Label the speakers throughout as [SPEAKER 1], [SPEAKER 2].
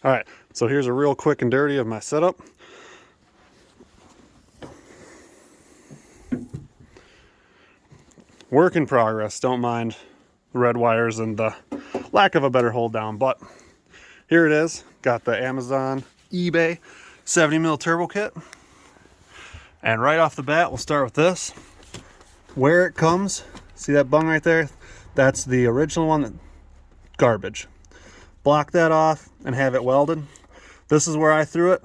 [SPEAKER 1] All right, so here's a real quick and dirty of my setup. Work in progress, don't mind the red wires and the lack of a better hold down, but here it is. Got the Amazon, eBay 70mm turbo kit. And right off the bat, we'll start with this. Where it comes, see that bung right there? That's the original one, garbage. Block that off and have it welded. This is where I threw it,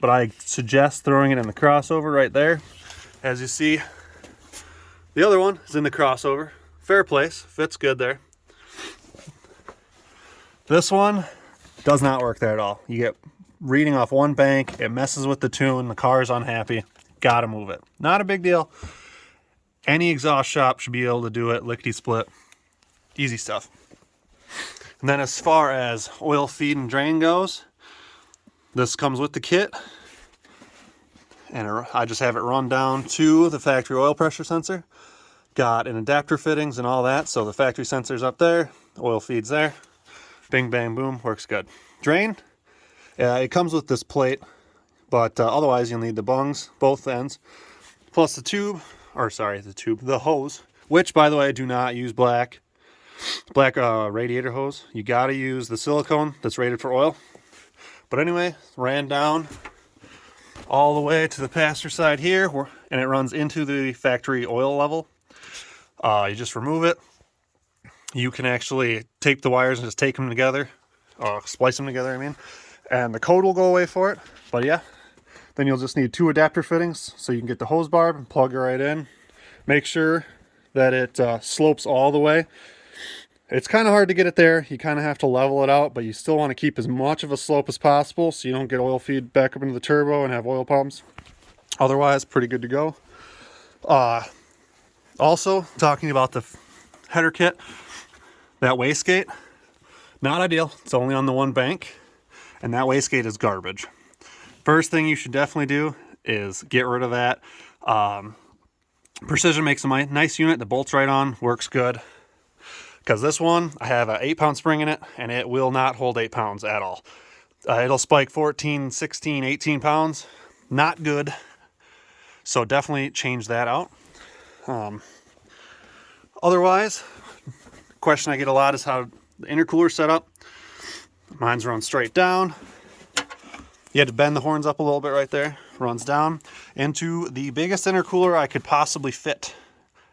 [SPEAKER 1] but I suggest throwing it in the crossover right there. As you see, the other one is in the crossover. Fair place, fits good there. This one does not work there at all. You get reading off one bank, it messes with the tune, the car's unhappy, gotta move it. Not a big deal. Any exhaust shop should be able to do it, lickety split, easy stuff. And then as far as oil feed and drain goes, this comes with the kit. And I just have it run down to the factory oil pressure sensor. Got an adapter fittings and all that, so the factory sensor's up there, oil feed's there. Bing, bang, boom, works good. Drain, it comes with this plate, but otherwise you'll need the bungs, both ends, plus the hose, which, by the way, do not use black radiator hose. You gotta use the silicone that's rated for oil. But anyway, ran down all the way to the passenger side here, and it runs into the factory oil level. You just remove it. You can actually tape the wires and just take them together, splice them together, I mean, and the code will go away for it. But yeah, then you'll just need 2 adapter fittings so you can get the hose barb and plug it right in. Make sure that it slopes all the way. It's kind of hard to get it there. You kind of have to level it out, but you still want to keep as much of a slope as possible so you don't get oil feed back up into the turbo and have oil problems. Otherwise, pretty good to go. Also, talking about the header kit, that wastegate, not ideal. It's only on the one bank, and that wastegate is garbage. First thing you should definitely do is get rid of that. Precision makes a nice unit that bolts right on, works good. Because this one, I have an 8-pound spring in it, and it will not hold 8 pounds at all. It'll spike 14, 16, 18 pounds. Not good. So definitely change that out. Otherwise, question I get a lot is how the intercooler set up. Mine's run straight down. You had to bend the horns up a little bit right there. Runs down into the biggest intercooler I could possibly fit.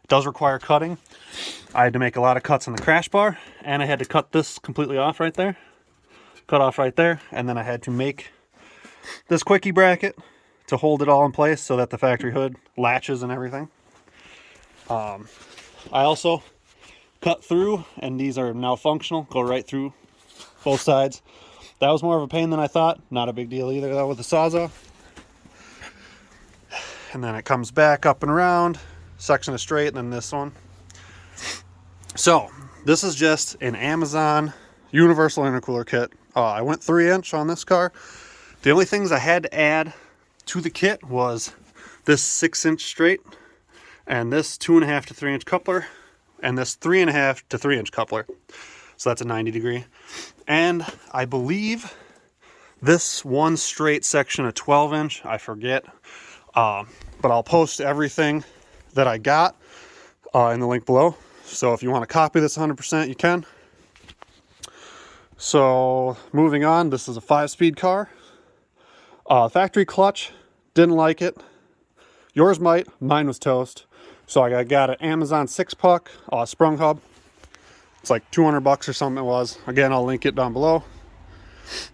[SPEAKER 1] It does require cutting. I had to make a lot of cuts on the crash bar, and I had to cut this completely off right there. Cut off right there, and then I had to make this quickie bracket to hold it all in place so that the factory hood latches and everything. I also cut through, and these are now functional, go right through both sides. That was more of a pain than I thought. Not a big deal either though with the Sawzall. And then it comes back up and around, section is straight, and then this one. So this is just an Amazon universal intercooler kit. I went 3-inch on this car. The only things I had to add to the kit was this 6-inch straight, and this 2.5 to 3-inch coupler, and this 3.5 to 3-inch coupler. So that's a 90 degree. And I believe this one straight section, a 12-inch, I forget. But I'll post everything that I got in the link below. So if you want to copy this 100%, you can. So moving on, this is a 5-speed car. Factory clutch, didn't like it. Yours might, mine was toast. So I got an Amazon 6-puck sprung hub. It's like $200 or something it was. Again, I'll link it down below.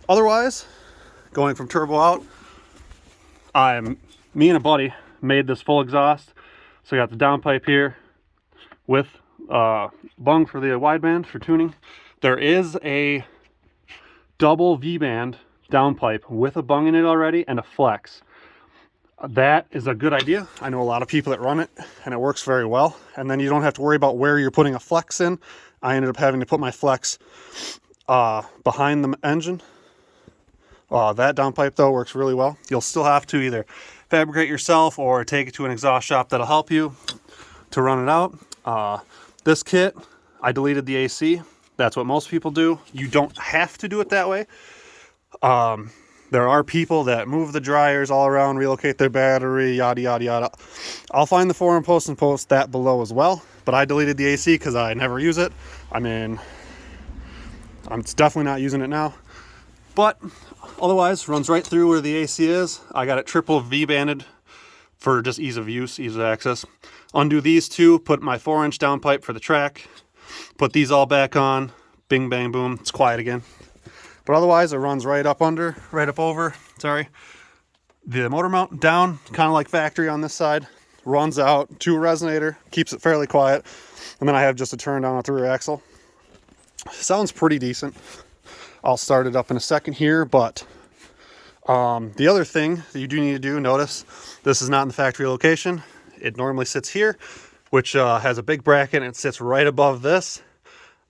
[SPEAKER 1] Otherwise, going from turbo out, me and a buddy made this full exhaust. So I got the downpipe here with bung for the wideband for tuning. There is a double V-band downpipe with a bung in it already and a flex. That is a good idea. I know a lot of people that run it, and it works very well. And then you don't have to worry about where you're putting a flex in. I ended up having to put my flex behind the engine. That downpipe, though, works really well. You'll still have to either fabricate yourself or take it to an exhaust shop that'll help you to run it out. This kit, I deleted the AC. That's what most people do. You don't have to do it that way. There are people that move the dryers all around, relocate their battery, yada, yada, yada. I'll find the forum post and post that below as well. But I deleted the AC because I never use it. I mean, I'm definitely not using it now. But otherwise, runs right through where the AC is. I got it triple V-banded for just ease of use, ease of access. Undo these two, put my 4-inch downpipe for the track. Put these all back on. Bing, bang, boom. It's quiet again. But otherwise, it runs right up under, right up over, sorry. The motor mount down, kind of like factory on this side. Runs out to a resonator, keeps it fairly quiet. And then I have just a turn down at the rear axle. Sounds pretty decent. I'll start it up in a second here, but the other thing that you do need to do, notice, this is not in the factory location. It normally sits here, which has a big bracket, and it sits right above this.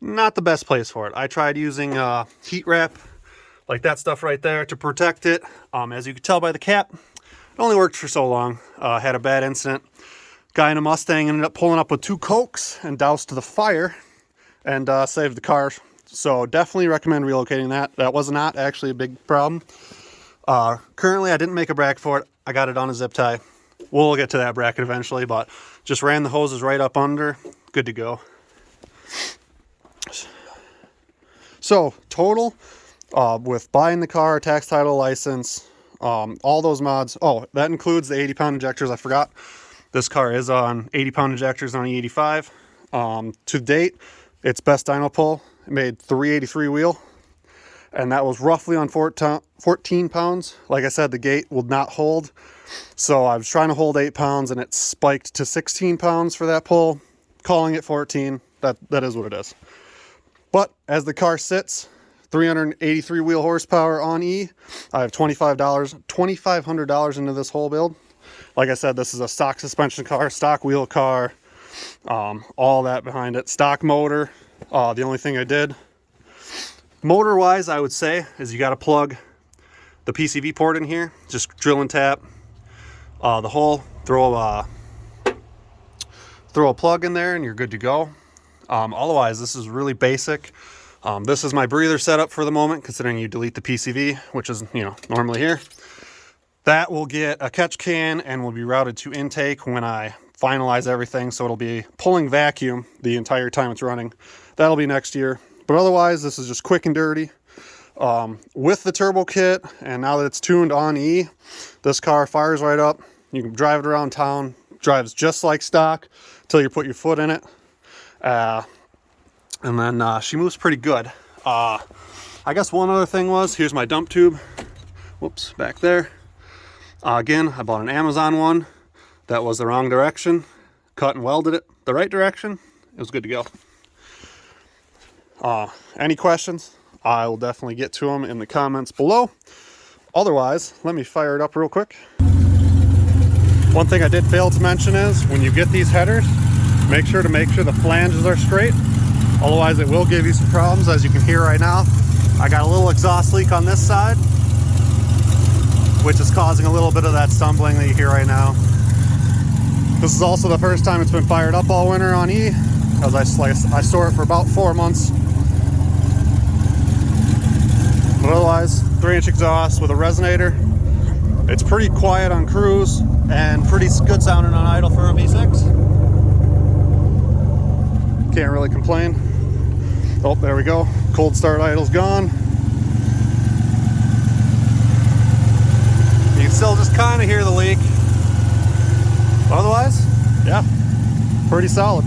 [SPEAKER 1] Not the best place for it. I tried using heat wrap, like that stuff right there, to protect it. As you can tell by the cap, it only worked for so long. Had a bad incident. Guy in a Mustang ended up pulling up with 2 Cokes and doused the fire and saved the car. So definitely recommend relocating that. That was not actually a big problem. Currently, I didn't make a bracket for it. I got it on a zip tie. We'll get to that bracket eventually, but just ran the hoses right up under. Good to go. So total, with buying the car, tax, title, license, all those mods. Oh, that includes the 80-pound injectors. I forgot. This car is on 80-pound injectors on E85. To date, its best dyno pull, it made 383 wheel, and that was roughly on 14 pounds. Like I said, the gate will not hold, so I was trying to hold 8 pounds, and it spiked to 16 pounds for that pull. Calling it 14. That is what it is. But as the car sits, 383 wheel horsepower on E. I have $2,500 into this whole build. Like I said, this is a stock suspension car, stock wheel car, all that behind it. Stock motor. The only thing I did, motor-wise, I would say, is you got to plug the PCV port in here. Just drill and tap the hole, throw a plug in there, and you're good to go. Otherwise, this is really basic. This is my breather setup for the moment, considering you delete the PCV, which is, normally here. That will get a catch can and will be routed to intake when I finalize everything, so it'll be pulling vacuum the entire time it's running. That'll be next year. But otherwise, this is just quick and dirty. With the turbo kit, and now that it's tuned on E, this car fires right up. You can drive it around town. Drives just like stock until you put your foot in it. And then she moves pretty good. I guess one other thing was, here's my dump tube. Whoops, back there. Again, I bought an Amazon one. That was the wrong direction. Cut and welded it the right direction. It was good to go. Any questions? I will definitely get to them in the comments below. Otherwise, let me fire it up real quick. One thing I did fail to mention is, when you get these headers, make sure the flanges are straight. Otherwise, it will give you some problems, as you can hear right now. I got a little exhaust leak on this side, which is causing a little bit of that stumbling that you hear right now. This is also the first time it's been fired up all winter on E, as I store it for about 4 months. But otherwise, 3-inch exhaust with a resonator. It's pretty quiet on cruise and pretty good sounding on idle for a V6. Can't really complain. Oh, there we go. Cold start idle's gone. You can still just kind of hear the leak. Otherwise, yeah, pretty solid.